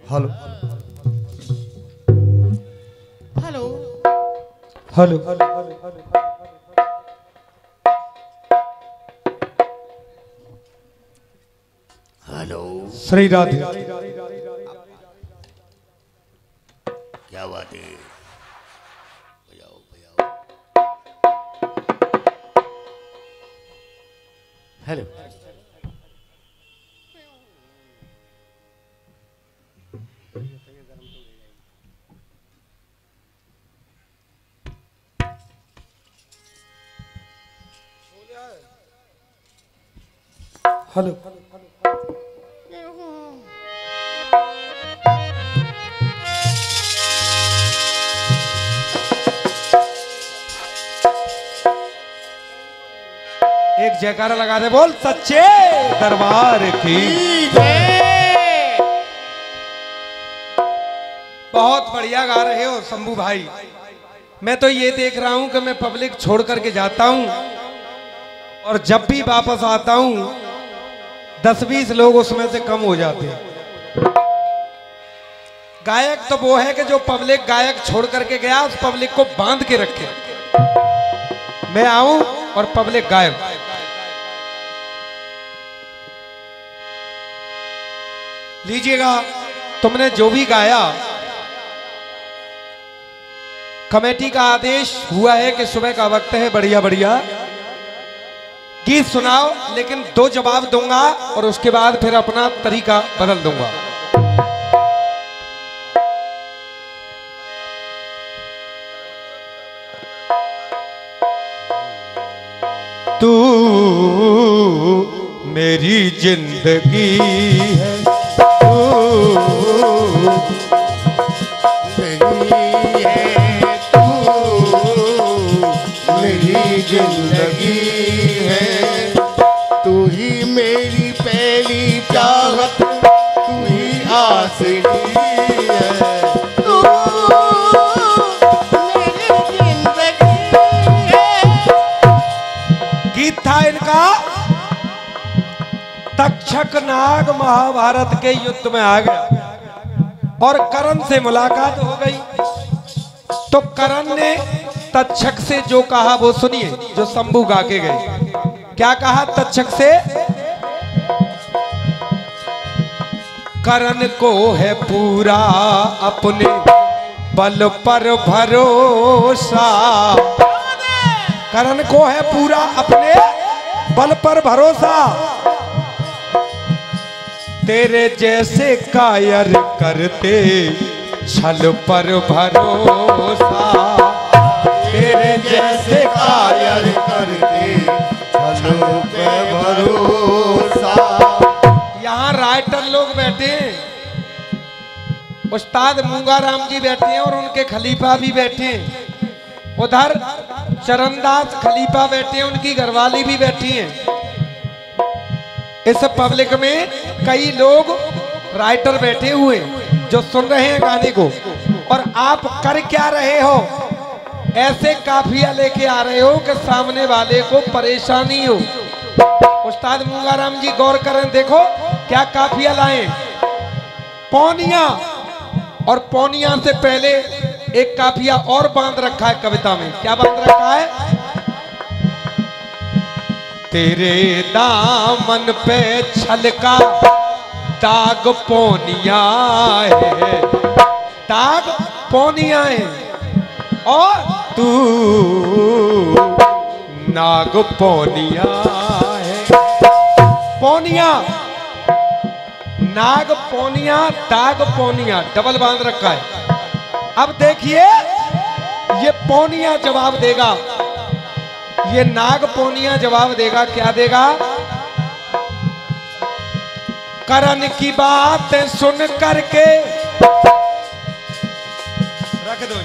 Hello hello hello hello. Shri Radhe. क्या बात है? बजाओ बजाओ। हेलो। हेलो एक जयकारा लगा दे, बोल सच्चे दरबार की। बहुत बढ़िया गा रहे हो शंभू भाई। मैं तो ये देख रहा हूं कि मैं पब्लिक छोड़ करके जाता हूं और जब भी वापस आता हूं 10-20 लोग उसमें से कम हो जाते हैं। गायक तो वो है कि जो पब्लिक गायक छोड़ करके गया उस पब्लिक को बांध के रखे। मैं आऊं और पब्लिक गायब। लीजिएगा, तुमने जो भी गाया, कमेटी का आदेश हुआ है कि सुबह का वक्त है, बढ़िया बढ़िया गीत सुनाओ, लेकिन 2 जवाब दूंगा और उसके बाद फिर अपना तरीका बदल दूंगा। तू मेरी जिंदगी है, तू मेरी है, तू मेरी जिंदगी है, तू ही मेरी पहली चाहत, तू ही आसरी है, तू मेरी जिंदगी है। गीत था इनका तक्षक नाग महाभारत के युद्ध में आ गया और करण से मुलाकात हो गई। तो करण ने तक्षक से जो कहा वो सुनिए, जो शंभू गा के गए। क्या कहा तक्षक से? करण को है पूरा अपने बल पर भरोसा, करण को है पूरा अपने बल पर भरोसा, तेरे जैसे कायर करते छल पर भरोसा, तेरे जैसे कायर करते छल पे भरोसा। यहाँ राइटर लोग बैठे हैं, उस्ताद मूंगाराम जी बैठे हैं और उनके खलीफा भी बैठे हैं, उधर चरणदास खलीफा बैठे हैं, उनकी घरवाली भी बैठी हैं। इस पब्लिक में कई लोग राइटर बैठे हुए जो सुन रहे हैं गाने को, और आप कर क्या रहे हो? ऐसे काफिया लेके आ रहे हो कि सामने वाले को परेशानी हो। उस्ताद मूंगाराम जी गौर करें, देखो क्या काफिया लाए, पौनिया, और पौनिया से पहले एक काफिया और बांध रखा है कविता में। क्या बांध रखा है? तेरे दामन पे छलका दाग पौनिया है, दाग पौनिया है, और तू नाग पौनिया है। पौनिया, नाग पौनिया, दाग पौनिया, डबल बांध रखा है। अब देखिए ये पौनिया जवाब देगा, ये नाग पौनिया जवाब देगा। क्या देगा? करण की बात सुन करके रख दो,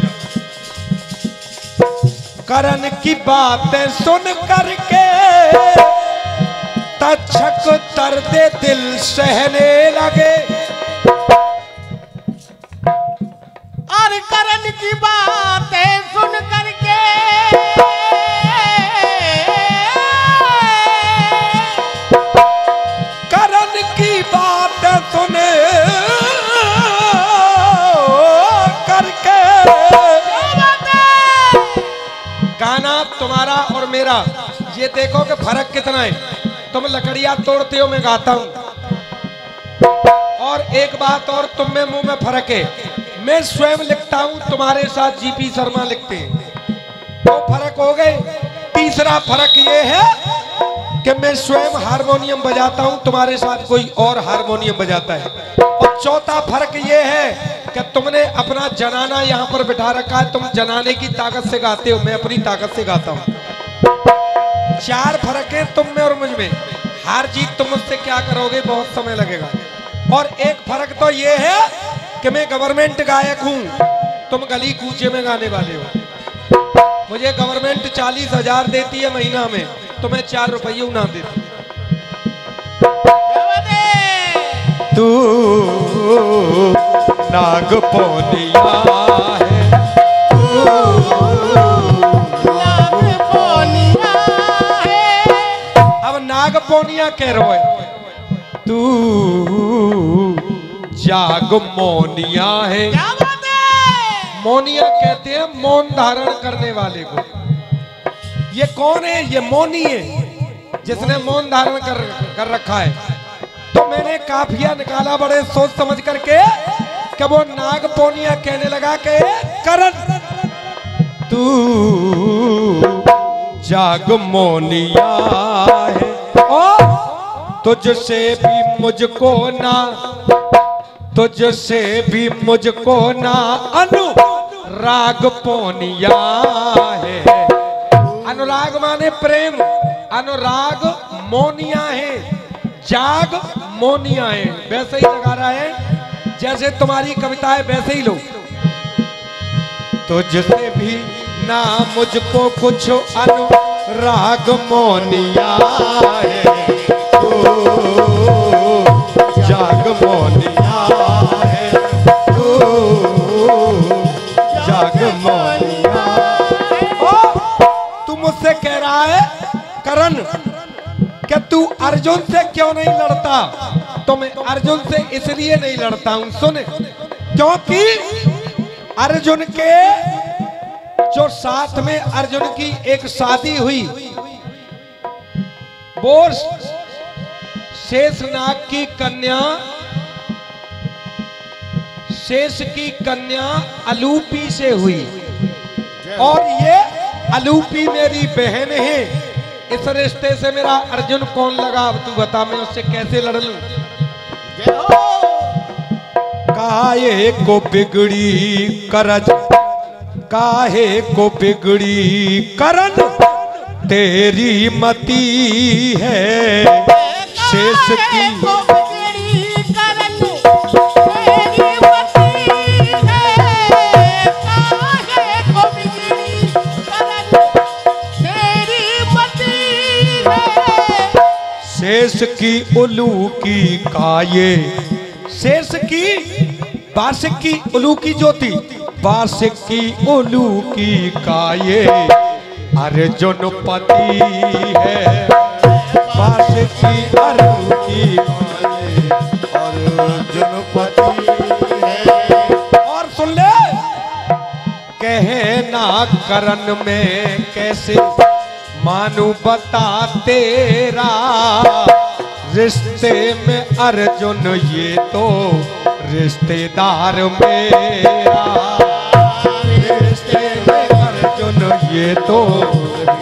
करण की बात सुन करके तक्षक दर्द दिल सहने लगे, और करण की बातें सुन करके करण की बात सुने ये देखो कि फर्क कितना है। तुम लकड़ियां तोड़ते हो, मैं गाता हूं। और एक बात और, तुम में मुंह में फर्क है। मैं स्वयं लिखता हूं, तुम्हारे साथ जीपी शर्मा लिखते हैं, तो फर्क हो गए। तीसरा फर्क ये है कि मैं स्वयं हारमोनियम बजाता हूं, तुम्हारे साथ कोई और हारमोनियम बजाता है। और चौथा फर्क ये है कि तुमने अपना जनाना यहाँ पर बिठा रखा है, तुम जनाने की ताकत से गाते हो, मैं अपनी ताकत से गाता हूँ। चार फर्क है तुम में और मुझ में। हार जीत तुम मुझसे क्या करोगे, बहुत समय लगेगा। और एक फर्क तो ये है कि मैं गवर्नमेंट गायक हूँ, तुम गली कूचे में गाने वाले हो। मुझे गवर्नमेंट 40,000 देती है महीना में, तुम्हें 4 रुपये ना देती। तू नागपोनिया है, तू नागपोनिया है। अब नागपोनिया कह रहे हो, तू जागमोनिया है। क्या बात है? मोनिया कहते हैं मौन धारण करने वाले को। ये कौन है? ये मौनी है, जिसने मौन धारण कर रखा है। तो मैंने काफिया निकाला बड़े सोच समझ करके कि वो नागपोनिया कहने लगा कि करण तू जागमोनिया है, तुझसे भी मुझको ना, तुझसे भी मुझको ना अनुराग पोनिया है। अनुराग माने प्रेम, अनुराग मोनिया है, जाग मोनिया है। वैसे ही लगा रहा है जैसे तुम्हारी कविता है, वैसे ही लो। तुझसे भी ना मुझको कुछ अनुराग मोनिया है, तू जाग मोनिया है, तू जाग मोनिया है। तू मुझसे कह रहा है करण कि तू अर्जुन से क्यों नहीं लड़ता? तो मैं अर्जुन से इसलिए नहीं लड़ता हूं, सुन, क्योंकि अर्जुन के जो साथ में अर्जुन की एक शादी हुई, वो शेषनाग की कन्या, शेष की कन्या अलूपी से हुई। और ये अलूपी मेरी बहन है। इस रिश्ते से मेरा अर्जुन कौन लगा? अब तू बता, मैं उससे कैसे लड़ लूं? काहे को बिगड़ी करज, काहे को बिगड़ी करन तेरी मती है, शेष की शेष की उलू की काये, शेष की बासिक की उलू की ज्योति, बासिक की उलू की काये अर्जुन पति है, बासिक की उलू की काये अर्जुन पति है। और सुन ले, कहना करन में कैसे मानू बता तेरा, रिश्ते में अर्जुन ये तो रिश्तेदार मेरा, रिश्ते में अर्जुन ये तो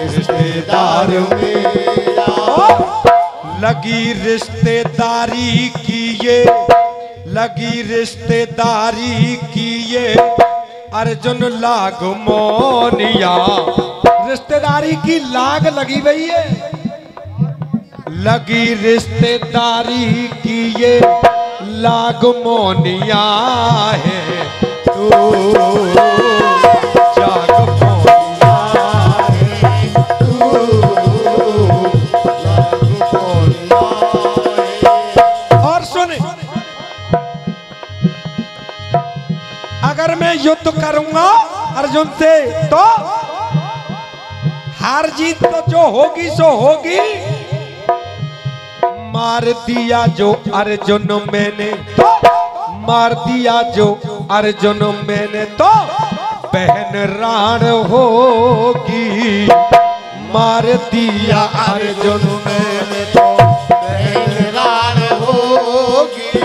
रिश्तेदार मेरा। लगी रिश्तेदारी की ये, लगी रिश्तेदारी की ये अर्जुन लाग मोनिया, रिश्तेदारी की लाग लगी हुई है। लगी रिश्तेदारी की ये लाग मोनिया है, तू जाग मोनिया है, तू जाग मोनिया है। और सुन, अगर मैं युद्ध करूंगा अर्जुन से तो हार जीत तो जो होगी सो होगी। मार दिया जो अर्जुन मैंने, तो मार दिया जो अर्जुन मैंने, तो बहन राण होगी। मार दिया अर्जुन मैंने तो बहन राण होगी।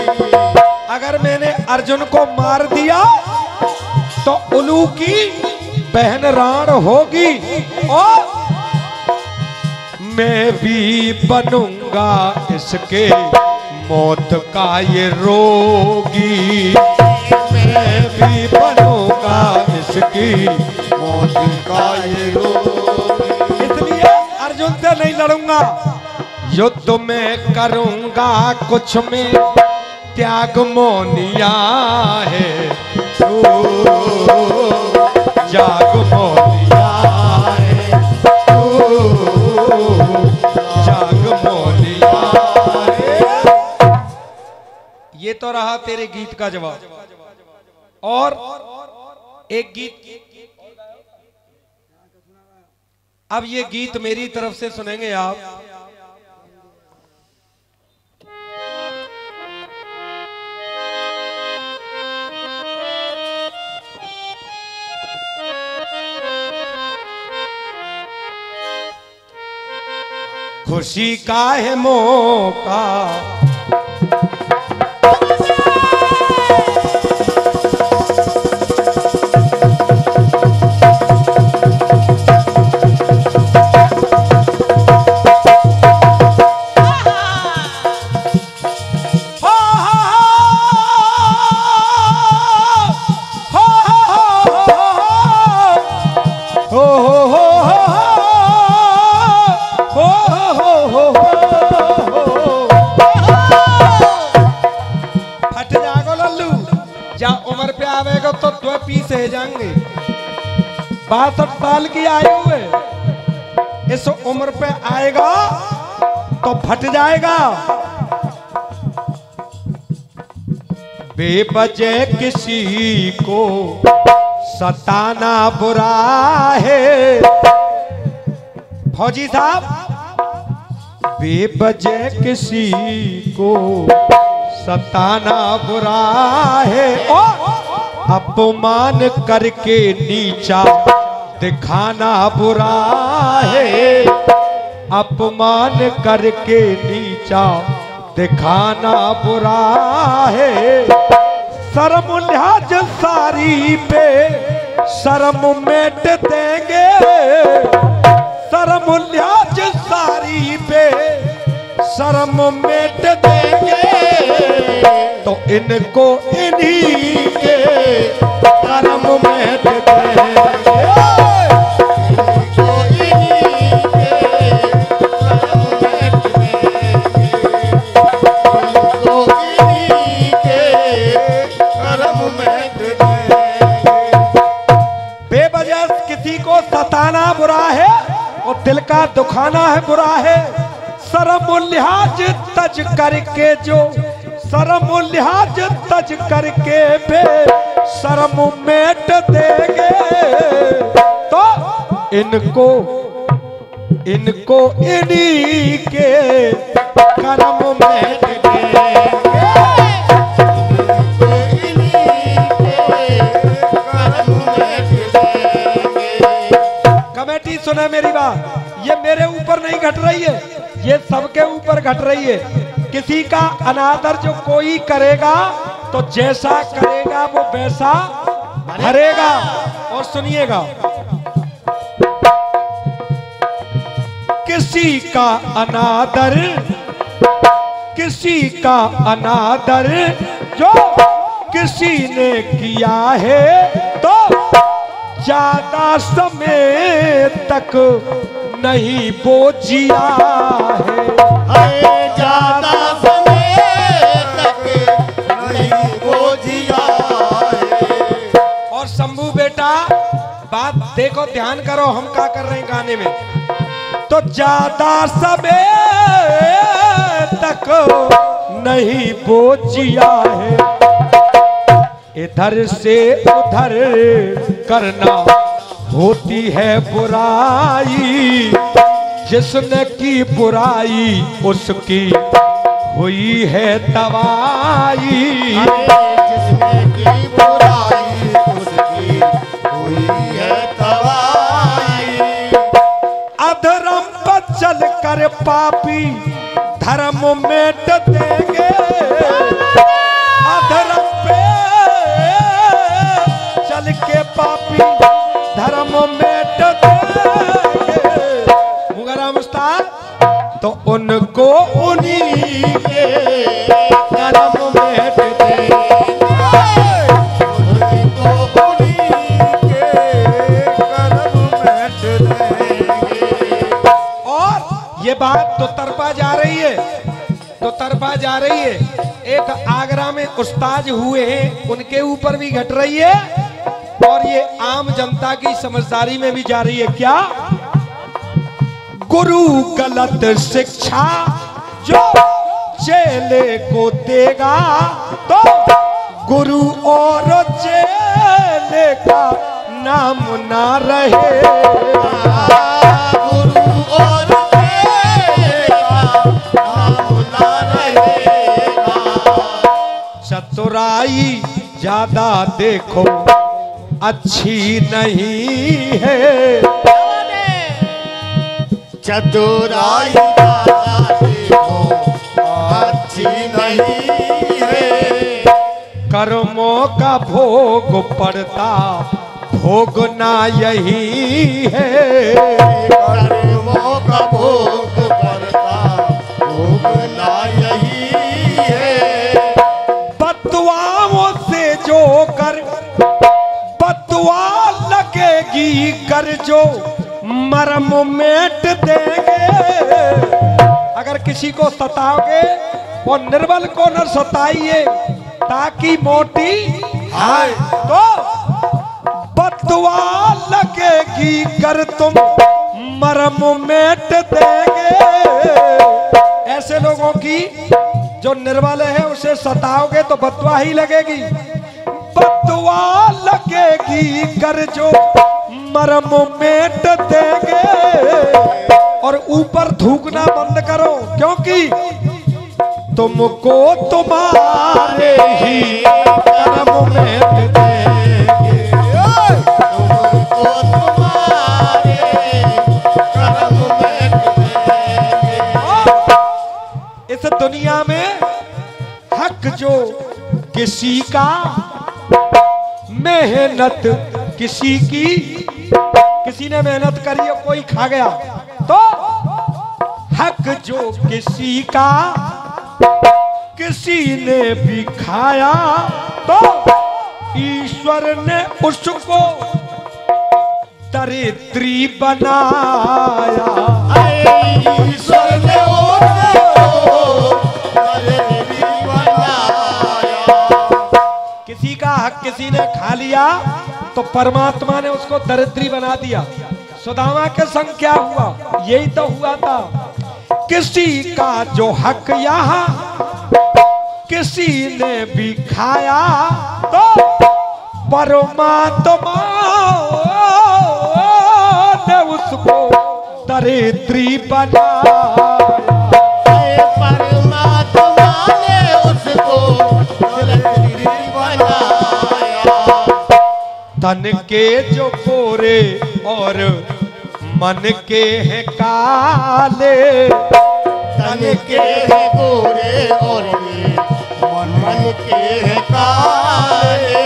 अगर मैंने अर्जुन को मार दिया तो उल्लू की बहन राण होगी और मैं भी बनूंगा इसके मौत का ये रोगी। मैं भी बनूंगा इसकी मौत का ये रोगी। इसलिए अर्जुन से नहीं लड़ूंगा। युद्ध में करूंगा कुछ में त्याग मोनिया है जाग मोनिया है जाग मोनिया है। ये तो रहा तेरे गीत का जवाब। और एक गीत, अब ये गीत मेरी तरफ से सुनेंगे आप। खुशी का है मौका तो 2 पीस है जाएंगे। 62 साल की आयु है, इस उम्र पे आएगा तो फट जाएगा। बेवजह किसी को सताना बुरा है। फौजी साहब, बेवजह किसी को सताना बुरा है और अपमान करके नीचा दिखाना बुरा है। अपमान करके नीचा दिखाना बुरा है। शर्म लिहाज सारी पे शर्म मेट देंगे। शर्म लिहाज सारी पे शर्म मेट देंगे। तो इनको इन्हीं के कर्म में देंगे। इनको इन्हीं के कर्म में देंगे। इनको इन्हीं के कर्म में देंगे। बेवजह किसी को सताना बुरा है और दिल का दुखाना है बुरा है। शर्म लिहाज तज करके जो शर्म लिहाज तज करके बे शर्म मेट देंगे। तो इनको इन्हीं के कर्म मेट देंगे। कमेटी सुने मेरी बात, ये मेरे ऊपर नहीं घट रही है, ये सबके ऊपर घट रही है। किसी का अनादर जो कोई करेगा तो जैसा करेगा वो वैसा भरेगा। और सुनिएगा, किसी का अनादर जो किसी ने किया है तो ज्यादा समय तक नहीं बोझिया है। ज्यादा समय तक नहीं बोझिया है। और शंभू बेटा बात देखो, ध्यान करो हम क्या कर रहे हैं गाने में। तो ज्यादा समय तक नहीं बोझिया है। इधर से उधर करना होती है बुराई। जिसने की बुराई उसकी हुई है तबाही। जिसने की बुराई उसकी हुई है तबाही। अधर पापी धर्म मेट देंगे, अधर्म पे चल के पापी धर्म मेट देंगे। मुगराम उस्ताद तो उनको उन्हीं के कर्म मेट देंगे, उनको उन्हीं के कर्म मेट देंगे। और ये बात तो तरफा जा रही है, तो तरफा जा रही है। एक आगरा में उस्ताद हुए हैं, उनके ऊपर भी घट रही है और ये आम जनता की समझदारी में भी जा रही है। क्या? गुरु गलत शिक्षा जो चेले को देगा तो गुरु और चेले का नाम ना रहेगा। गुरु और चेला नाम ना रहेगा। चतुराई ज्यादा देखो अच्छी नहीं है, चतुराई ज्यादा देखो अच्छी नहीं है। कर्मों का भोग पड़ता भोगना यही है, कर्मों का भोग पड़ता भोगना यही है। बदुआओं से जो कर बदुआ लगेगी कर जो मरम मेट देंगे। अगर किसी को सताओगे वो निर्बल को न सताइए ताकि मोटी आए, तो बदुआ लगेगी कर तुम मरम मेट देंगे। ऐसे लोगों की जो निर्बल है उसे सताओगे तो बदुआ ही लगेगी, बदुआ लगेगी कर जो मरम मेट देंगे। और ऊपर थूकना बंद करो, क्योंकि तुमको तुम्हारे ही कर्म मेट देंगे। तुमको तुम्हारे कर्म मेट देंगे। इस दुनिया में हक जो किसी का, मेहनत किसी की, किसी ने मेहनत करी और कोई खा गया तो हक जो किसी का किसी ने भी खाया तो ईश्वर ने उसको दरिद्री बनाया। ईश्वर ने उसको दरिद्री बनाया। किसी का हक किसी ने खा लिया तो परमात्मा ने उसको दरिद्री बना दिया। सुदामा के संग क्या हुआ? यही तो हुआ था। किसी का जो हक यहाँ किसी ने भी खाया तो परमात्मा ने उसको दरिद्री बनाया। परमात्मा ने उसको दरिद्री बनाया। तन के जो गोरे और मन के हैं काले, तन के हैं गोरे और मन के हैं काले।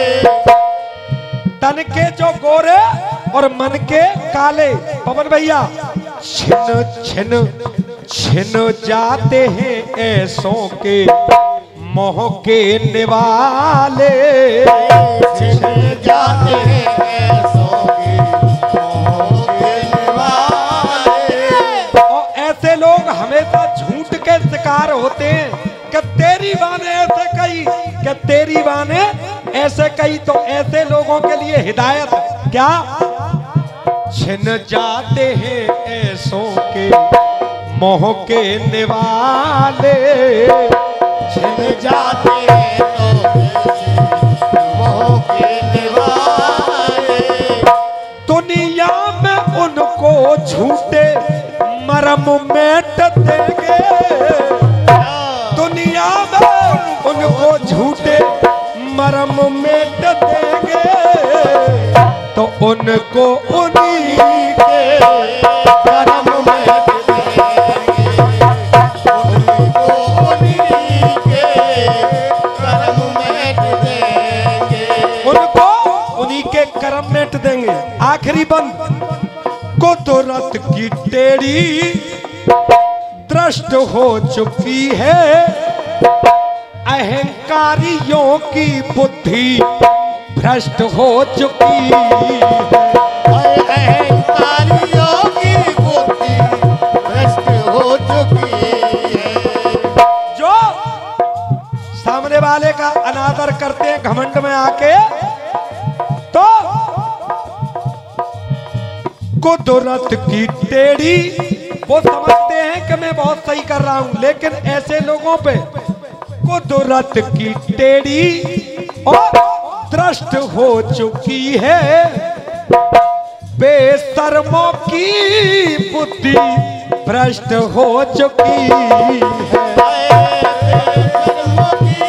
तन के जो गोरे और मन के काले, पवन भैया, छिन छिन छिन जाते हैं ऐसों के मोह के निवाले। छिन जाते हैं ऐसों के मोह के निवाले। और ऐसे लोग हमेशा झूठ के शिकार होते हैं कि तेरी बाने ऐसे कही, कि तेरी बाने ऐसे कही। तो ऐसे लोगों के लिए हिदायत क्या? छिन जाते हैं ऐसों के मोह के निवाले। छिन जाते हैं तो मोह के निवाले। दुनिया में उनको झूठे मरम मेट देंगे। दुनिया में उनको झूठे मरम मेट देंगे तो उनको उन्हीं के कर्म मेट देंगे। आखिरी बंद। कुदरत की टेढ़ी दृष्ट हो चुकी है, अहंकारियों की बुद्धि भ्रष्ट हो चुकी है। अहंकारियों की बुद्धि भ्रष्ट हो चुकी है। जो सामने वाले का अनादर करते हैं घमंड में आके, तो कुदरत की टेढ़ी, वो समझते हैं कि मैं बहुत सही कर रहा हूं, लेकिन ऐसे लोगों पे कुदरत की टेढ़ी और दृष्ट हो चुकी है। बेशर्मों की बुद्धि भ्रष्ट हो चुकी है। बेशर्मों की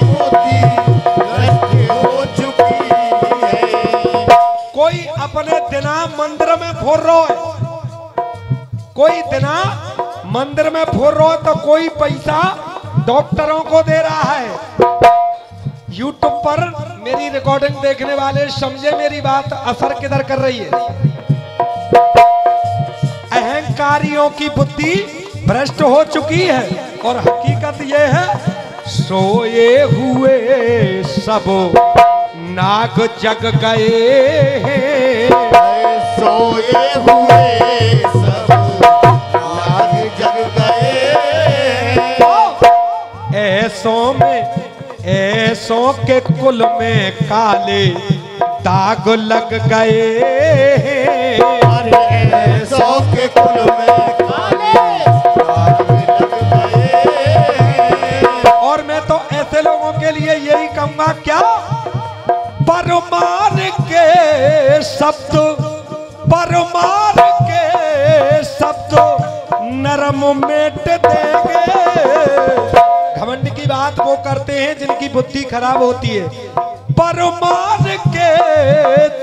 बुद्धि भ्रष्ट हो चुकी है। कोई अपने दिना मंदिर में फोड़ रहा है, कोई दिना मंदिर में फोड़ रहा है, तो कोई पैसा डॉक्टरों को दे रहा है। यूट्यूब पर मेरी रिकॉर्डिंग देखने वाले समझे मेरी बात असर किधर कर रही है। अहंकारियों की बुद्धि भ्रष्ट हो चुकी है, और हकीकत यह है सोए हुए सब नाग जग गए हैं। सोए हुए सब नाग जग गए। ऐसों के कुल में काले दाग लग गए। ऐसों के कुल में काले दाग लग गए। और मैं तो ऐसे लोगों के लिए यही कहूंगा, क्या परमार के शब्द, परमार के शब्द नरम मेट देंगे। घमंड की बात वो करते हैं जिनकी बुद्धि खराब होती है। परमार के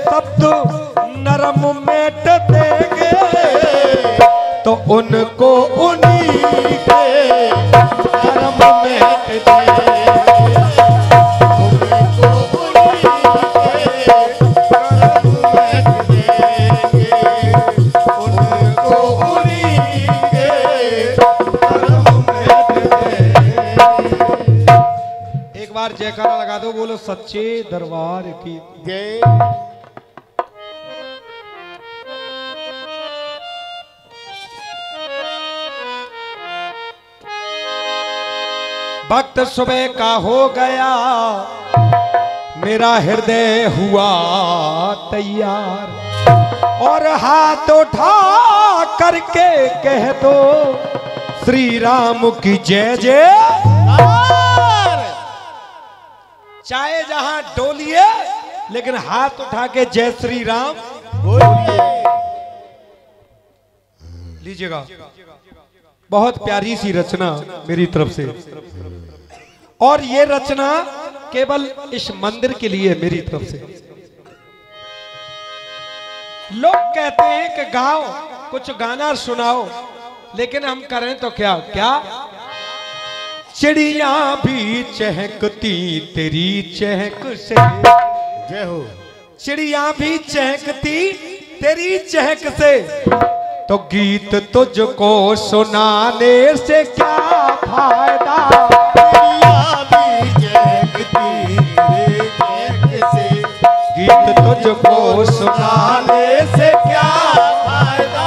शब्द नरम मेट देंगे, तो उनको उन्हीं के नरम मेट देंगे। जयकारा लगा दो, बोलो सच्चे दरबार की जय। वक्त सुबह का हो गया, मेरा हृदय हुआ तैयार, और हाथ उठा करके कह दो श्री राम की जय जय। चाहे जहां डोलिए, लेकिन हाथ उठा के जय श्री राम बोलिए। लीजिएगा। बहुत प्यारी सी रचना मेरी तरफ से, और ये रचना केवल इस मंदिर के लिए मेरी तरफ से। लोग कहते हैं कि गाओ, कुछ गाना सुनाओ, लेकिन हम करें तो क्या क्या। चिड़िया भी चहकती तेरी चहक से, जय हो। चिड़िया भी चहकती तेरी चहक से, तो गीत तुझको सुनाने से क्या फायदा। चिड़िया भी चहकती तेरी चहक से, गीत तुझको सुनाने से क्या फायदा।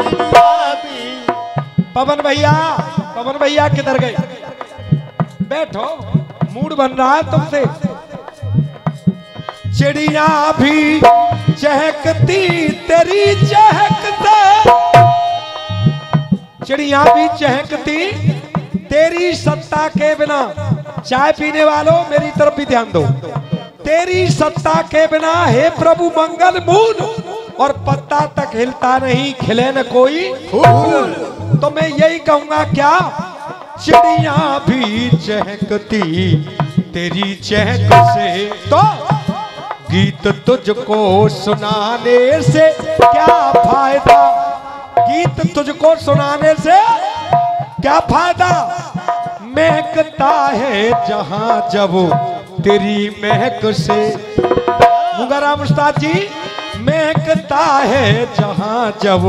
चिड़िया भी। पवन भैया किधर गए? बैठो, मूड बन रहा है तुमसे। चिड़िया भी चहकती तेरी चहक से, चिड़िया भी चहकती तेरी सत्ता के बिना। चाय पीने वालों मेरी तरफ भी ध्यान दो। तेरी सत्ता के बिना हे प्रभु मंगल मूल, और पत्ता तक हिलता नहीं, खिले न कोई फूल। तो मैं यही कहूंगा, क्या चिड़िया भी चहकती तेरी चहक से, तो गीत तुझको सुनाने से क्या फायदा। गीत तुझको सुनाने से क्या फायदा। महकता है जहां जब तेरी महक से। मुगराम उस्ताद जी, महकता है जहां जब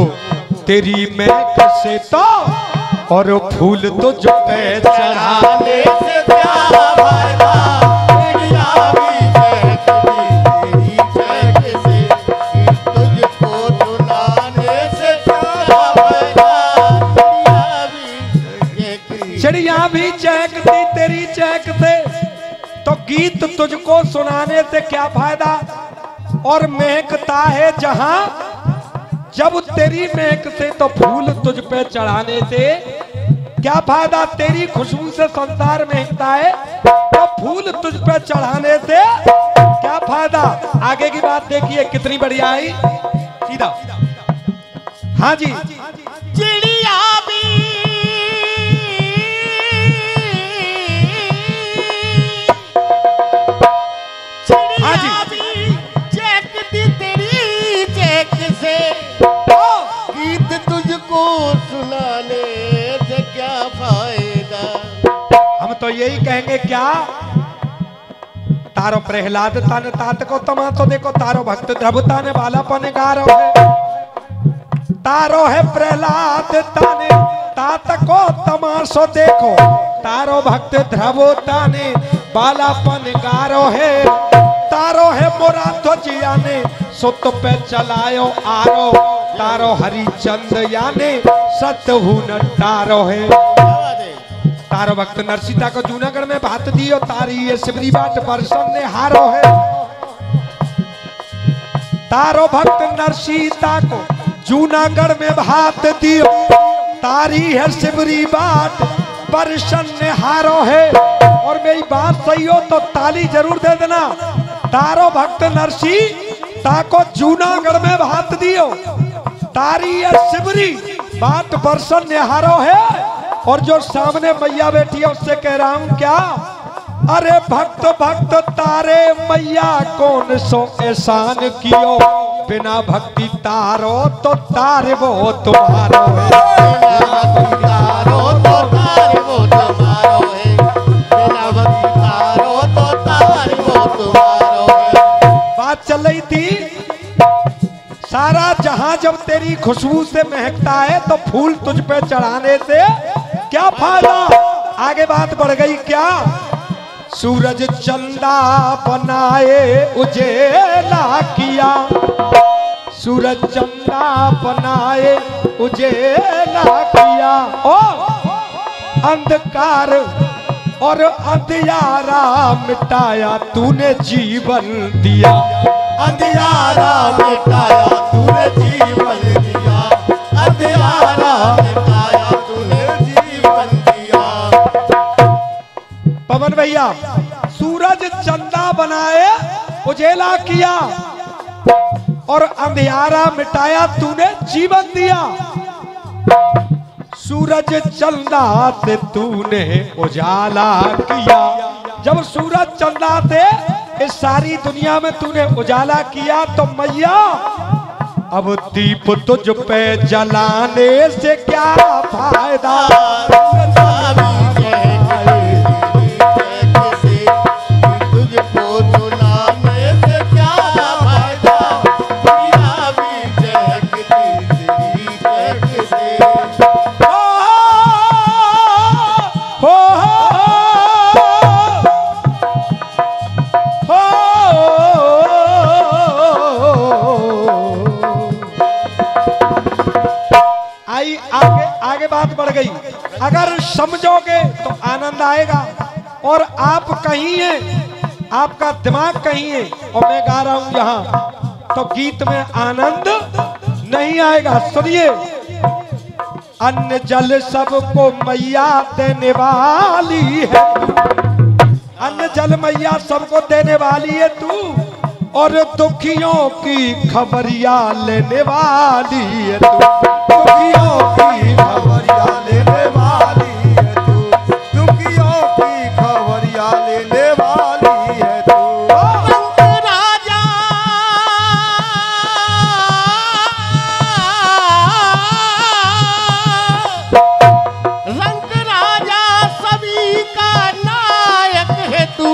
तेरी महक से तो, और फूल तो जो पे चढ़ाने से क्या फायदा, चिड़िया भी महकती तेरी महक से, तुझको सुनाने से क्या फायदा, चिड़िया भी चहकती तेरी चहक से, तो गीत तुझको सुनाने से क्या फायदा। और महकता है जहां जब तेरी महक से, तो फूल तुझ पे चढ़ाने से क्या फायदा। तेरी खुशबू से संसार महकता है, तो फूल तुझ पे चढ़ाने से क्या फायदा। आगे की बात देखिए कितनी बढ़िया आई, सीधा। हाँ जी, चिड़िया भी चहकती तेरी चहक से, गीत तुझको सुनाने से क्या फायदा। हम तो यही कहेंगे क्या, तारो प्रहलाद तन तात को तमा तो देखो, तारो भक्त ध्रुव ताने बाला पने गारो है, तारो है प्रहलाद ताने तात को तमाशो देखो, तारो भक्त ध्रुव ताने बाला पन गारो है, तारो है मोरा ध्वजिया ने सुत पे चलायो आरो, तारो हरिचंद याने सतहु न तारो है। तारो भक्त नरसीता को जूनागढ़ में भात दियो, तारी ये शिवरी बाट परसन ने हारो है। तारो भक्त नरसीता को जूनागढ़ में भात दियो, तारी है शिवरी बाट परसन ने हारो है। और मेरी बात सही हो तो ताली जरूर दे देना। तारो भक्त नरसीता को जूनागढ़ में भात दियो, तारी है शिवरी बाट परसन ने हारो है। और जो सामने मैया बैठी है उससे कह रहा हूं क्या, अरे भक्त भक्त तारे मैया कौन सो एहसान कियो, बिना भक्ति तारो तो तारे वो तुम्हारो है, बिना भक्ति तारो तो तारे वो तुम्हारो है, बिना भक्ति तारो तो तारे वो तुम्हारो है। बात चल रही थी, सारा जहां जब तेरी खुशबू से महकता है, तो फूल तुझ पे चढ़ाने से क्या फायदा। आगे बात बढ़ गई क्या, सूरज चंदा बनाए उजेला किया, सूरज चंदा बनाए उजेला किया, और अंधकार और अंधियारा मिटाया तूने जीवन दिया, अंधियारा मिटाया तूने जीवन दिया, अंधियारा मिटाया तूने जीवन दिया। पवन भैया, सूरज चंदा बनाए उजेला किया और अंधियारा मिटाया तूने जीवन दिया। सूरज चंदा से तूने उजाला किया, जब सूरज चंदा से इस सारी दुनिया में तूने उजाला किया, तो मैया अब दीप तुझ पे जलाने से क्या फायदा। तुझको सुनाने से क्या फायदा, दुनिया भी चहकती तेरी चहक से। आगे बात बढ़ गई, अगर समझोगे तो आनंद आएगा। और आप कहीं हैं, आपका दिमाग कहीं है और मैं गा रहा हूं यहां, तो गीत में आनंद नहीं आएगा। सुनिए, अन्न जल सबको मैया देने वाली है तू, अन्न जल मैया सबको देने वाली है तू, और दुखियों की खबरिया लेने वाली है तू, दुखियों की खबरिया लेने वाली है तू, दुखियों की खबरिया लेने वाली है तू। रंग राजा रंग राजा सभी का नायक है तू,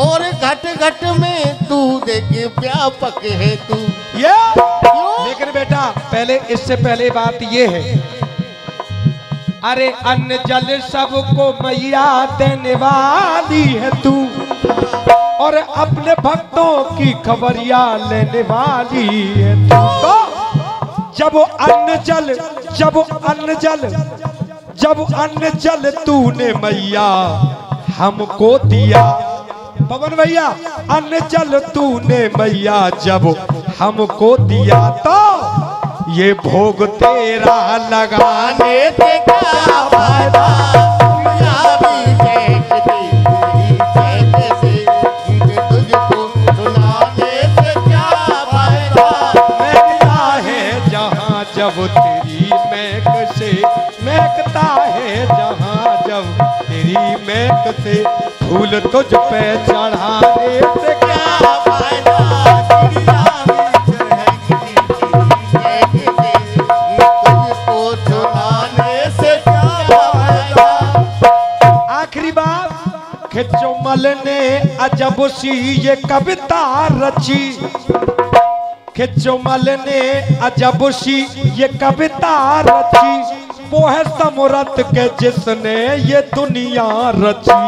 और घट घट में तू देख व्यापक है तू। ये क्यों? लेकिन बेटा पहले इससे पहले बात ये है, अरे अन्न जल सबको मैया देने वाली है तू, और अपने भक्तों की खबरिया लेने वाली है तू। तो जब अन्न जल तूने मैया हमको दिया, पवन भैया, अन्न जल तूने मैया जब हमको दिया, तो ये भोग तेरा लगाने से क्या फायदा, दुनिया भी देखती तेरी चहक से, गीत तुझको सुनाने से क्या फायदा। महकता है जहाँ जब तेरी महक से, महकता है जहाँ जब तेरी महक से, फूल तुझ पे चढ़ाने से क्या क्या फायदा, दुनिया भी चहकती तेरी चहक से, गीत तुझको सुनाने से क्या फायदा। आखिरी बात, खिचुमल ने अजब सी ये कविता रची, खिचुमल ने अजब सी ये कविता रची, वो है समरथ के जिसने ये दुनिया रची,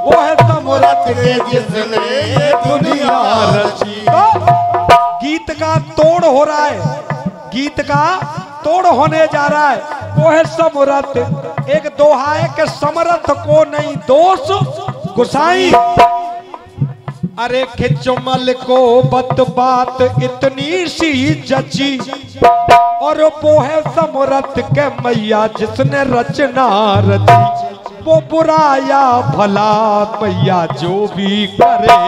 वो है समरथ के जिसने ये दुनिया रची। तो गीत का तोड़ हो रहा है, गीत का तोड़ होने जा रहा है, वो है समरथ। एक दोहा है कि समरथ को नहीं दोष गुसाई, अरे खिचुमल को बत बात इतनी सी जची, और वो है समरथ के मैया जिसने रचना रची, वो बुरा या भला मैया जो भी करे,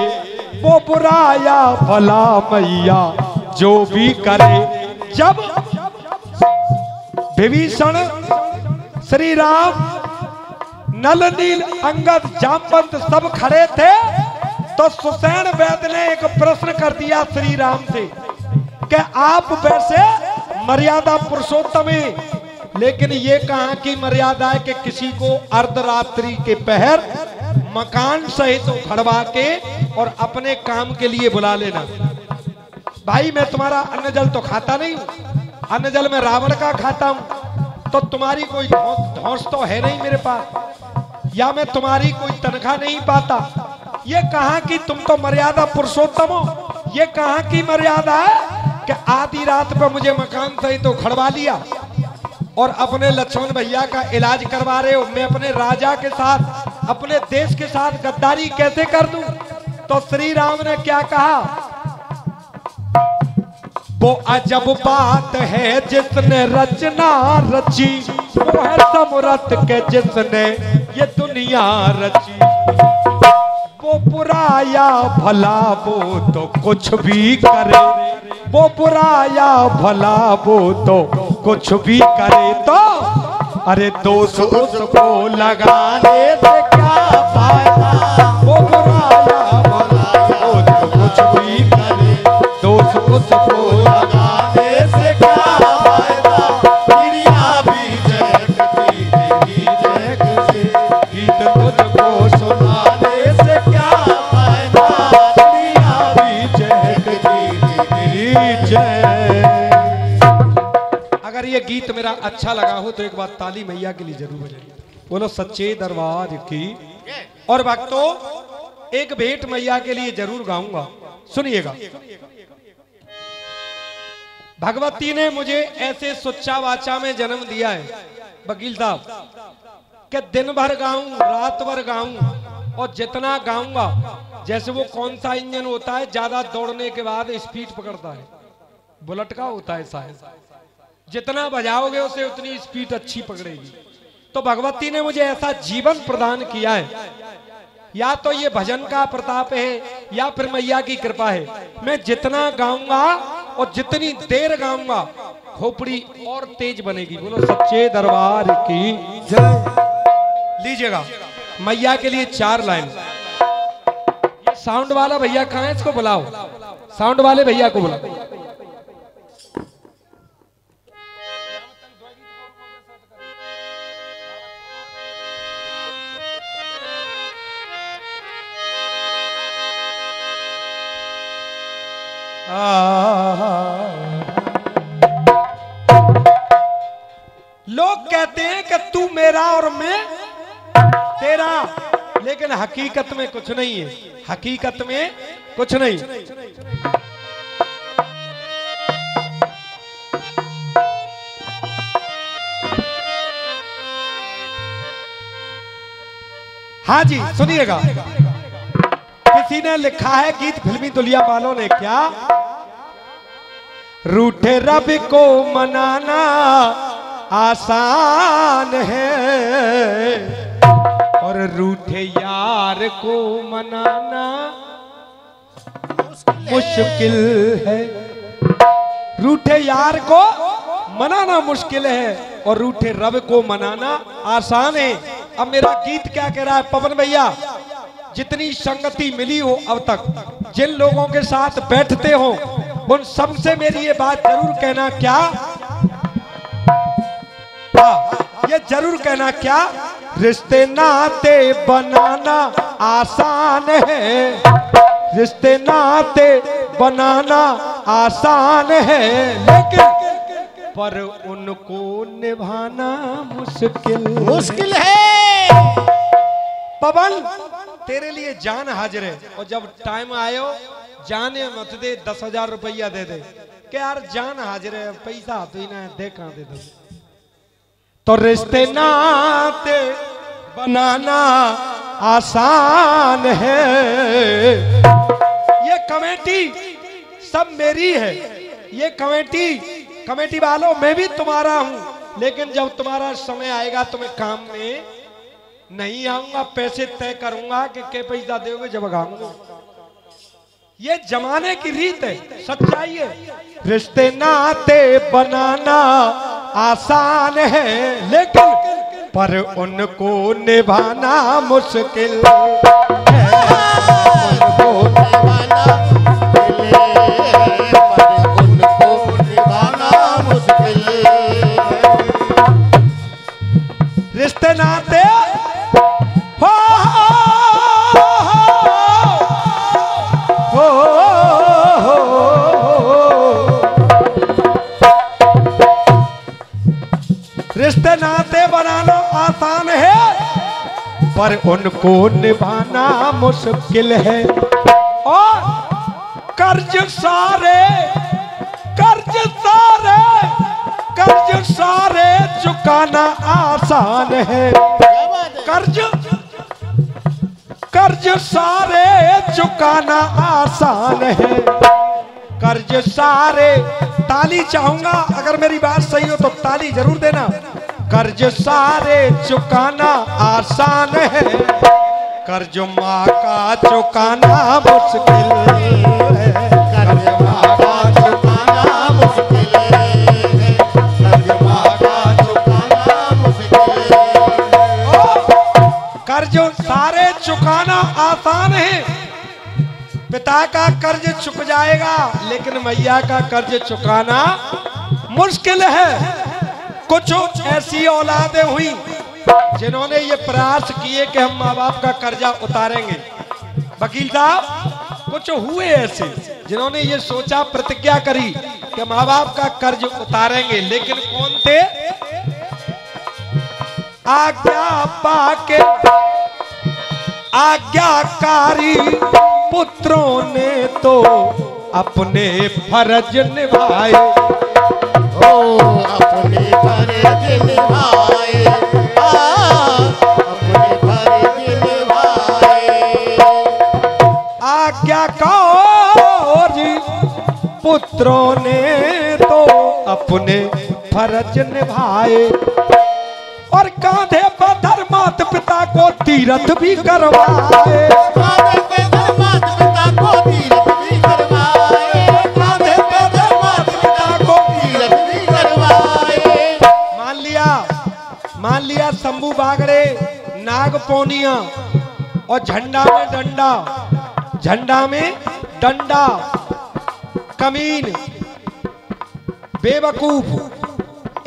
वो बुरा या भला मैया जो भी करे। जब विभीषण, श्री राम, नल नील अंगद जामवंत सब खड़े थे, तो सुसैन वैद्य ने एक प्रश्न कर दिया श्री राम से कि आप वैसे मर्यादा पुरुषोत्तम है, लेकिन ये कहाँ की मर्यादा है कि किसी को अर्धरात्रि के पहर मकान सहित खड़वा के और अपने काम के लिए बुला लेना। भाई मैं तुम्हारा अन्न जल तो खाता नहीं हूँ, अन्न जल में रावण का खाता हूँ, तो तुम्हारी कोई धौंस तो है नहीं मेरे पास, या मैं तुम्हारी कोई तनख्वाह नहीं पाता। ये कहाँ की तुम तो मर्यादा पुरुषोत्तम हो, ये कहाँ की मर्यादा है कि आधी रात पे मुझे मकान सहित तो खड़वा लिया और अपने लक्ष्मण भैया का इलाज करवा रहे हो। मैं अपने राजा के साथ, अपने देश के साथ गद्दारी कैसे कर दूं? तो श्री राम ने क्या कहा, वो अजब बात है जिसने रचना रची, वो है समरथ के जिसने ये दुनिया रची, वो बुरा या भला वो तो कुछ भी करे, वो बुरा या भला वो तो कुछ भी करे, तो अरे दोष उसको लगाने से क्या फायदा, वो बुरा या भला वो तो कुछ भी करे, दोष उसको लगाने से क्या फायदा, दुनिया भी चहकती तेरी चहक से, गीत तुझको सुनाने से क्या फायदा, दुनिया भी चहकती तेरी चहक। अगर ये गीत मेरा अच्छा लगा हो तो एक बात ताली मैया के लिए जरूर बजाइए, बोलो सच्चे दरबार की। और भक्तों एक भेंट मैया के लिए जरूर गाऊंगा, सुनिएगा। भगवती ने मुझे ऐसे सुच्चा वाचा में जन्म दिया है वकील साहब, कि दिन भर गाऊं, रात भर गाऊं, और जितना गाऊंगा, जैसे वो कौन सा इंजन होता है ज्यादा दौड़ने के बाद स्पीड पकड़ता है, बुलेट का होता है शायद, जितना बजाओगे उसे उतनी स्पीड अच्छी पकड़ेगी। तो भगवती ने मुझे ऐसा जीवन प्रदान किया है, या तो ये भजन का प्रताप है या फिर मैया की कृपा है। मैं जितना गाऊंगा और जितनी देर गाऊंगा खोपड़ी और तेज बनेगी। बोलो सच्चे दरबार की जय। लीजिएगा मैया के लिए 4 लाइन। ये साउंड वाला भैया कहाँ है, इसको बुलाओ, साउंड वाले भैया को बुलाओ। लोग कहते हैं कि तू मेरा और मैं तेरा, लेकिन हकीकत में कुछ नहीं है, हकीकत में कुछ नहीं। हाँ जी सुनिएगा, किसी ने लिखा है गीत फिल्मी दुनिया वालों ने, क्या रूठे रब को मनाना आसान है और रूठे यार को मनाना मुश्किल है। रूठे यार को मनाना मुश्किल है और रूठे रब को मनाना आसान है। अब मेरा गीत क्या कह रहा है पवन भैया, जितनी संगति मिली हो अब तक, जिन लोगों के साथ बैठते हो उन सबसे मेरी ये बात जरूर कहना, क्या ये जरूर कहना, क्या रिश्ते नाते बनाना आसान है, रिश्ते नाते बनाना आसान है, लेकिन पर उनको निभाना मुश्किल है। पवन तेरे लिए जान हाजिर है, और जब टाइम आयो जाने मत दे 10,000 रुपया दे दे कि यार जान हाजिर है, पैसा तो ही ना दे कहां दे दो। तो रिश्ते नाते बनाना आसान है। ये कमेटी सब मेरी है, ये कमेटी वालों मैं भी तुम्हारा हूं, लेकिन जब तुम्हारा समय आएगा तो मैं काम में नहीं आऊंगा, पैसे तय करूंगा कि क्या पैसा दोगे जब आऊंगा। ये जमाने की रीत है, सच्चाई है। रिश्ते नाते बनाना आसान है, लेकिन पर उनको निभाना मुश्किल है, उनको निभाना रिश्ते नाते रिश्ते नाते बनाना आसान है पर उनको निभाना मुश्किल है। और कर्ज सारे चुकाना आसान है, कर्ज सारे चुकाना आसान है, कर्ज सारे, ताली चाहूंगा अगर मेरी बात सही हो तो ताली जरूर देना। कर्ज सारे चुकाना आसान है, कर्ज माँ का चुकाना मुश्किल है, कर्ज माँ का चुकाना मुश्किल है, कर्ज माँ का चुकाना मुश्किल है। कर्ज सारे चुकाना आसान है, पिता का कर्ज चुक जाएगा लेकिन मैया का कर्ज चुकाना मुश्किल है। कुछ ऐसी औलादें हुई जिन्होंने ये प्रयास किए कि हम माँ बाप का कर्जा उतारेंगे। वकील साहब कुछ हुए ऐसे जिन्होंने ये सोचा, प्रतिज्ञा करी कि माँ बाप का कर्ज उतारेंगे, लेकिन कौन थे? आज्ञा पाके आज्ञाकारी पुत्रों ने तो अपने फर्ज निभाए, अपने फर्ज निभाए, अपने फर्ज निभाए। आज्ञाकारी पुत्रों ने तो अपने फर्ज निभाए और कांधे पर धर माता पिता को तीरथ भी करवाए, कांधे पे धर माता पिता को तीरथ भी करवाए, कांधे पे धर माता पिता को तीरथ भी करवाए। मान लिया शंभू बागड़े, नाग पौनिया और झंडा में डंडा, कमीन, बेवकूफ,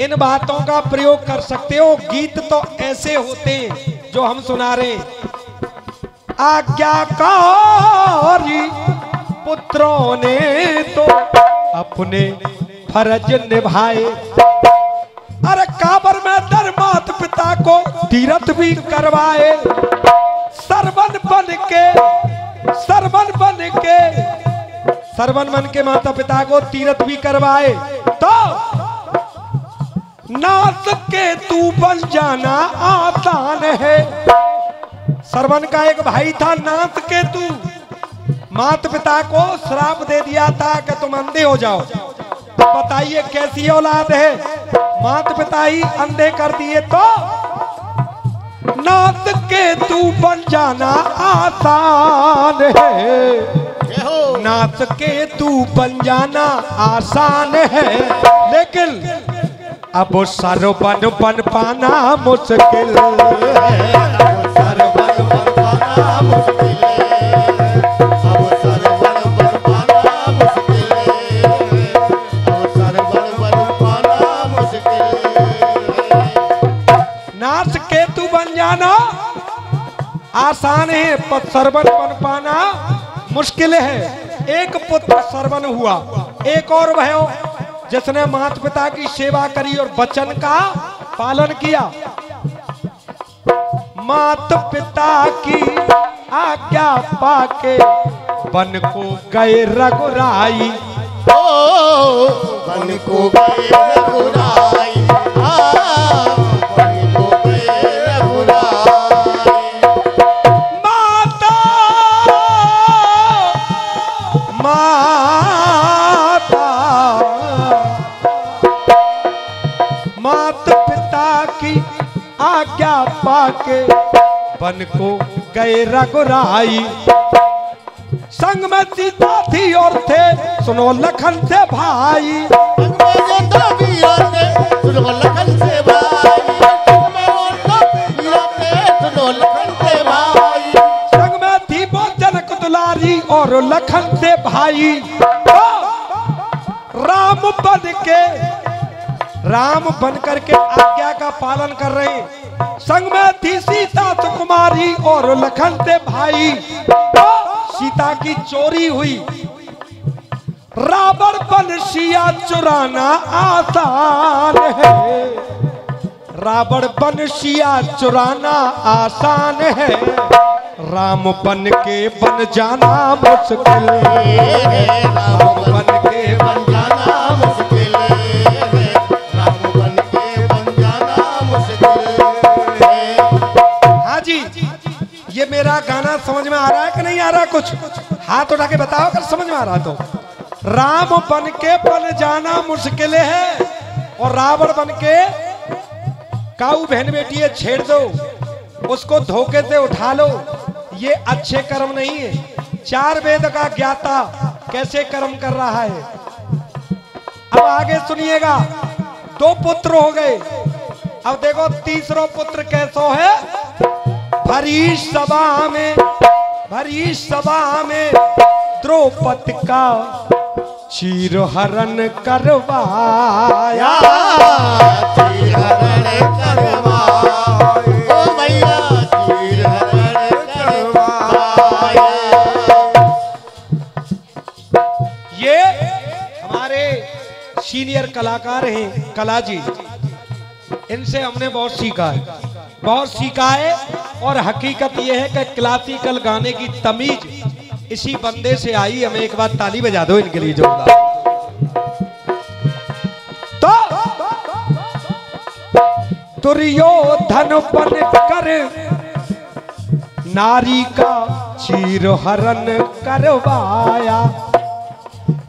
इन बातों का प्रयोग कर सकते हो। गीत तो ऐसे होते हैं जो हम सुना रहे हैं। आज्ञाकारी पुत्रों ने तो अपने फर्ज निभाए। अरे काबर में दर मात पिता को तीरथ भी करवाए। सरवन बन के माता पिता को तीरथ भी करवाए। तो नाथ के तू बन जाना आसान है। सरवन का एक भाई था नाथ के तू, माता पिता को श्राप दे दिया था कि तुम अंधे हो जाओ। तो बताइए कैसी औलाद है, माता पिता ही अंधे कर दिए। तो नाथ के तू बन जाना आसान है, नाथ के तू बन जाना आसान है। लेकिन अब सरवन बन पाना मुश्किल है, सरवन बन पाना मुश्किल है, अब सरवन बन पाना मुश्किल है, अब सरवन बन पाना मुश्किल है। नाथ के तू बन जाना आसान है, पर सरवन बन पाना मुश्किल है। एक पुत्र सरवन हुआ, एक और भयो जिसने माता पिता की सेवा करी और वचन का पालन किया। माता पिता की आज्ञा पाके वन को गए रघुराई, ओ वन को गए रघुराई, वन को गए रघुराई। माता पिता की आज्ञा पाके वन को गए रघुराई। संग में सीता थी और थे सुनो लखन से भाई, सुनो लखन से भाई, सुनो लखन से भाई। संग में थी वो जनक दुलारी और लखन से भाई। राम बन करके आज्ञा का पालन कर रहे। संग में थी सीता सुकुमारी और लखन से भाई। सीता की चोरी हुई, रावण बन सिया चुराना आसान है, रावण बन सिया चुराना आसान है। राम बन के बन जाना मुश्किल है, राम बन के बन जाना मुश्किल है, राम बन के बन जाना मुश्किल है। हाँ जी, ये मेरा गाना समझ में आ रहा है कि नहीं आ रहा? कुछ हाथ उठा के बताओ अगर समझ में आ रहा तो। राम बन के बन जाना मुश्किल है और रावण बन के काऊ बहन बेटी है छेड़ दो, उसको धोखे से उठा लो, ये अच्छे कर्म नहीं है। चार वेद का ज्ञाता कैसे कर्म कर रहा है। अब आगे सुनिएगा, दो पुत्र हो गए, अब देखो तीसरा पुत्र कैसो है। भरी सभा में द्रौपदी का चीरहरण करवाया, चीरहरण करवाया, ओ भैया चीरहरण करवाया। ये हमारे सीनियर कलाकार हैं कला जी, इनसे हमने बहुत सीखा है। और हकीकत यह है कि क्लासिकल गाने की तमीज इसी बंदे से आई। हमें एक बार ताली बजा दो इनके लिए जोरदार। तो दुर्योधन बन कर नारी का चीरहरण करवाया।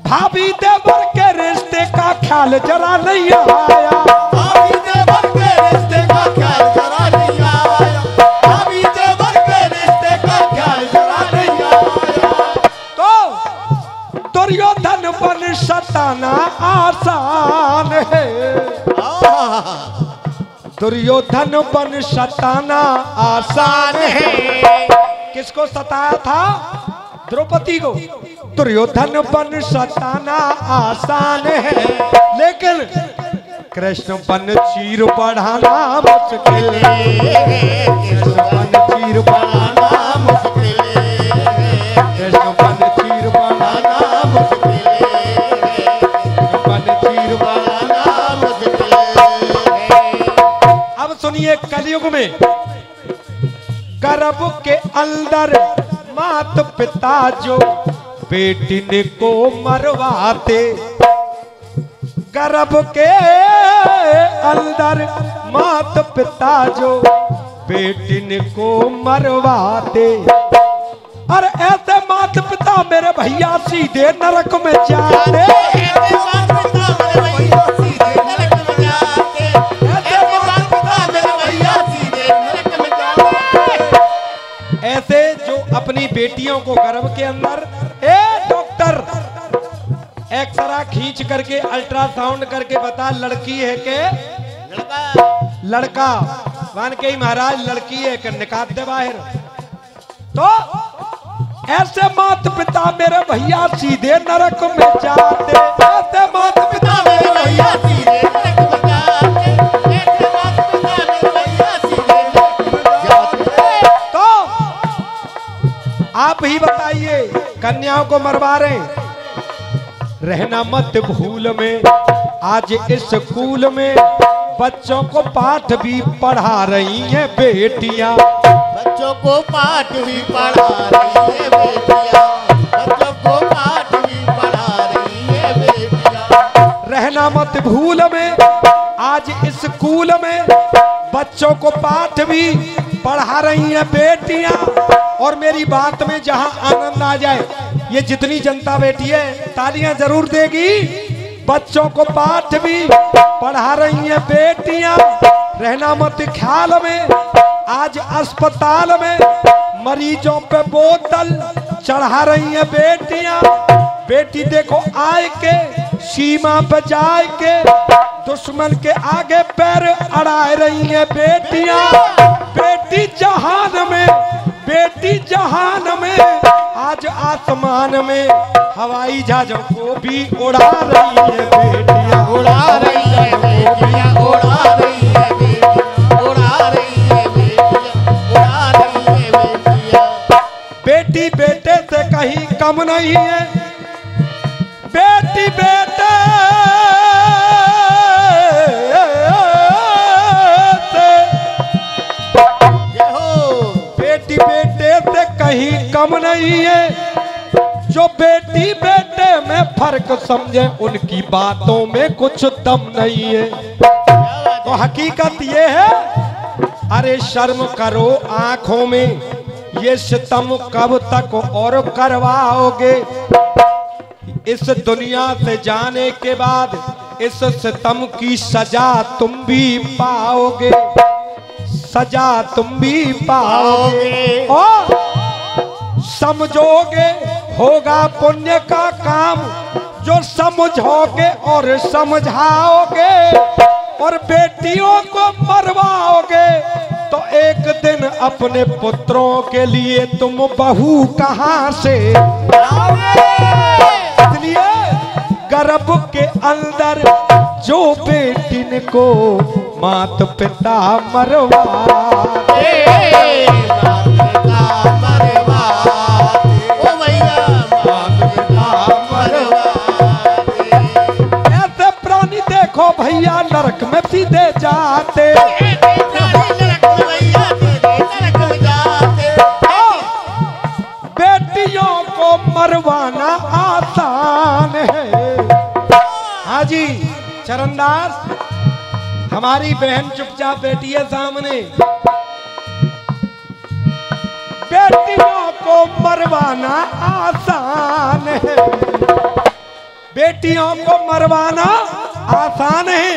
भाभी देवर के रिश्ते का ख्याल जरा नहीं आया, भाभी देवर के रिश्ते का ख्याल जरा नहीं आया, भाभी देवर के रिश्ते का ख्याल जरा नहीं आया। तो दुर्योधन बन सताना आसान है, दुर्योधन बन सताना आसान है। किसको सताया था? द्रौपदी को। दुर्योधन बन सताना आसान है, लेकिन कृष्ण बन चीर बढ़ाना मुश्किल है, कृष्ण बन चीर बढ़ाना मुश्किल है, कृष्ण बन चीर बढ़ाना गर्भ के अंदर मात पिता जो बेटी को मरवाते, गर्भ के अंदर मात पिता जो बेटी को मरवाते। और ऐसे माता पिता मेरे भैया सीधे नरक में जाते। ऐसे जो अपनी बेटियों को गर्भ के अंदर डॉक्टर एक्सरा खींच करके अल्ट्रासाउंड करके बता लड़की है के लड़का मान के ही महाराज लड़की है कि निकाल दे बाहर। तो ऐसे माता पिता मेरे भैया सीधे नरक में जाते। ऐसे माता पिता मेरे भैया सीधे नरक में जाते। ऐसे माता पिता मेरे भैया सीधे नरक में जाते। तो आप ही बताइए, कन्याओं को मरवा रहे, रहना मत भूल में। आज इस स्कूल में बच्चों को पाठ भी पढ़ा रही हैं बेटियां। बच्चों को पाठ भी पढ़ा रही है बेटियां। बच्चों को पाठ भी पढ़ा रही है बेटियां। रहना मत भूल में। आज इस स्कूल में बच्चों को पाठ भी पढ़ा रही हैं बेटियां। और मेरी बात में जहां आनंद आ जाए, ये जितनी जनता बैठी है तालियां जरूर देगी। बच्चों को पाठ भी पढ़ा रही हैं बेटियां। रहना मत ख्याल में। आज अस्पताल में मरीजों पे बोतल चढ़ा रही हैं बेटियां। बेटी देखो आए के सीमा पे जाए के दुश्मन के आगे पैर अड़ाए रही हैं बेटियां। बेटी जहान में, बेटी जहान में। आज आसमान में हवाई जहाजों को भी उड़ा रही है बेटियां। उड़ा रही है बेटियां, उड़ा रही है बेटियां, उड़ा रही है बेटियां, उड़ा रही है बेटियां। बेटी बेटे से कहीं कम नहीं है। बेटी बेटे से, बेटी बेटे से कहीं कम नहीं है। जो बेटी बेटे में फर्क समझे उनकी बातों में कुछ दम नहीं है। तो हकीकत ये है, अरे शर्म करो आंखों में, ये सितम कब तक और करवाओगे। इस दुनिया से जाने के बाद इस सितम की सजा तुम भी पाओगे। सजा तुम भी पाओगे और समझोगे होगा पुण्य का काम जो समझोगे और समझाओगे। और बेटियों को मरवाओगे तो एक दिन अपने पुत्रों के लिए तुम बहू कहां से लाओगे। इसलिए गर्भ के अंदर जो बेटी को मात पिता मरवाते, ऐसे प्राणी देखो भैया नरक में सीधे जाते। बेटियों को मरवाना आसान है। हाँ जी चरणदास, हमारी बहन चुपचाप बैठी है सामने। बेटियों को मरवाना आसान है। बेटियों को मरवाना आसान है।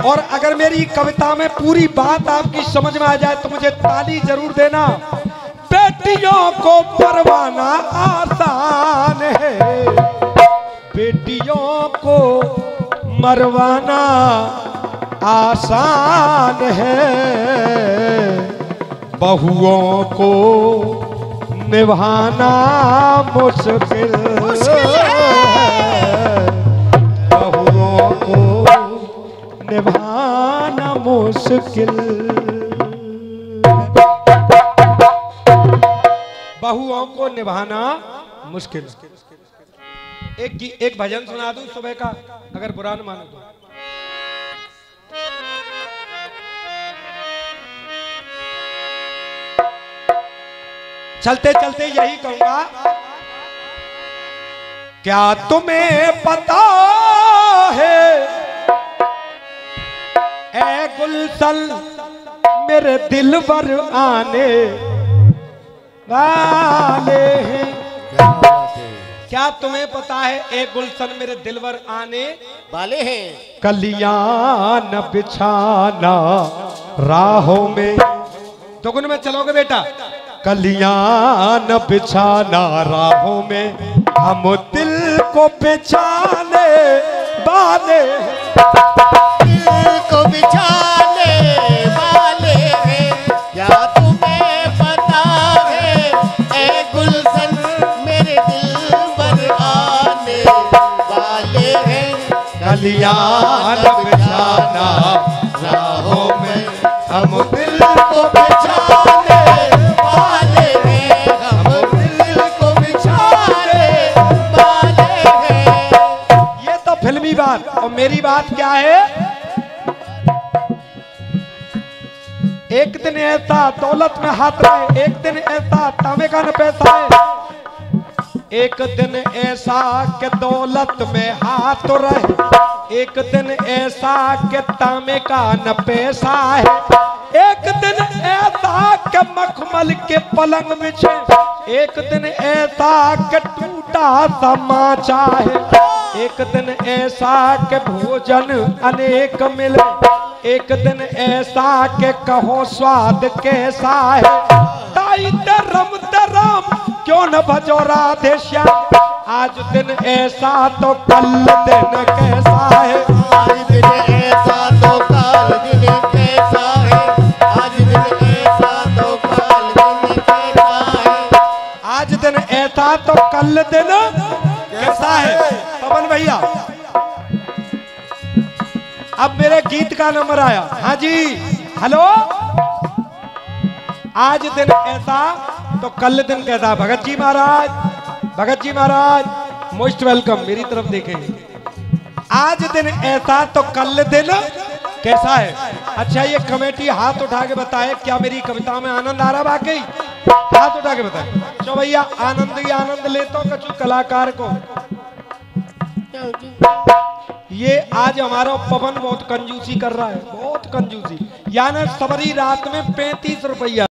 और अगर मेरी कविता में पूरी बात आपकी समझ में आ जाए तो मुझे ताली जरूर देना। बेटियों को मरवाना आसान है। बेटियों को मरवाना आसान है। बहुओं को निभाना मुश्किल है। बहुओं को निभाना मुश्किल, बहुओं को निभाना मुश्किल। एक भजन सुना दूं सुबह का, अगर बुरा न मानो तो। चलते चलते यही कहूंगा, क्या तुम्हें पता है ए गुलशन मेरे दिल पर आने वाले हैं। क्या बात है, क्या तुम्हें पता है ए गुलशन मेरे दिल पर आने वाले हैं। कलियां न बिछाना राहों में, दुगुन में चलोगे बेटा। कलियां न बिछाना राहों में, हम दिल को बिछाने वाले दिल को बिछाने वाले हैं। क्या तुम्हें पता है ए गुलशन मेरे दिल पर आने वाले हैं। कलियां न बिछाना राहों में, हम दिल को बिछाने वाले हैं, हम दिल को बिछाने वाले हैं। ये तो फिल्मी बात। और मेरी बात क्या है, एक दिन ऐसा दौलत में हाथ रहे, एक दिन ऐसा तांबे का न पैसा है। एक दिन ऐसा के दौलत में हाथ रहे, एक दिन ऐसा के तांबे का न पैसा है। एक दिन ऐसा के मखमल के पलंग बिछे, एक दिन ऐसा के टूटा समाचा है। एक दिन ऐसा के भोजन अनेक मिले, एक दिन ऐसा के कहो स्वाद कैसा है। ताई तरम तरम क्यों न भजो राधे श्याम, आज दिन ऐसा तो कल दिन कैसा है। आज दिन ऐसा तो कल दिन कैसा है। आज दिन ऐसा तो कल दिन कैसा है। आज दिन ऐसा तो कल दिन कैसा है। पवन भैया अब मेरे गीत का नंबर आया। हाँ जी हेलो, आज दिन ऐसा तो कल दिन कैसा। भगत जी महाराज, भगत जी महाराज मोस्ट वेलकम, मेरी तरफ देखें। आज दिन ऐसा तो कल दिन कैसा है। अच्छा ये कमेटी हाथ उठा के बताए क्या मेरी कविता में आनंद आ रहा वाकई, हाथ उठा के बताए। चलो भैया आनंद ही आनंद लेता हूँ कछु कलाकार को। ये आज हमारा पवन बहुत कंजूसी कर रहा है, बहुत कंजूसी। यानी सबरी रात में 35 रुपया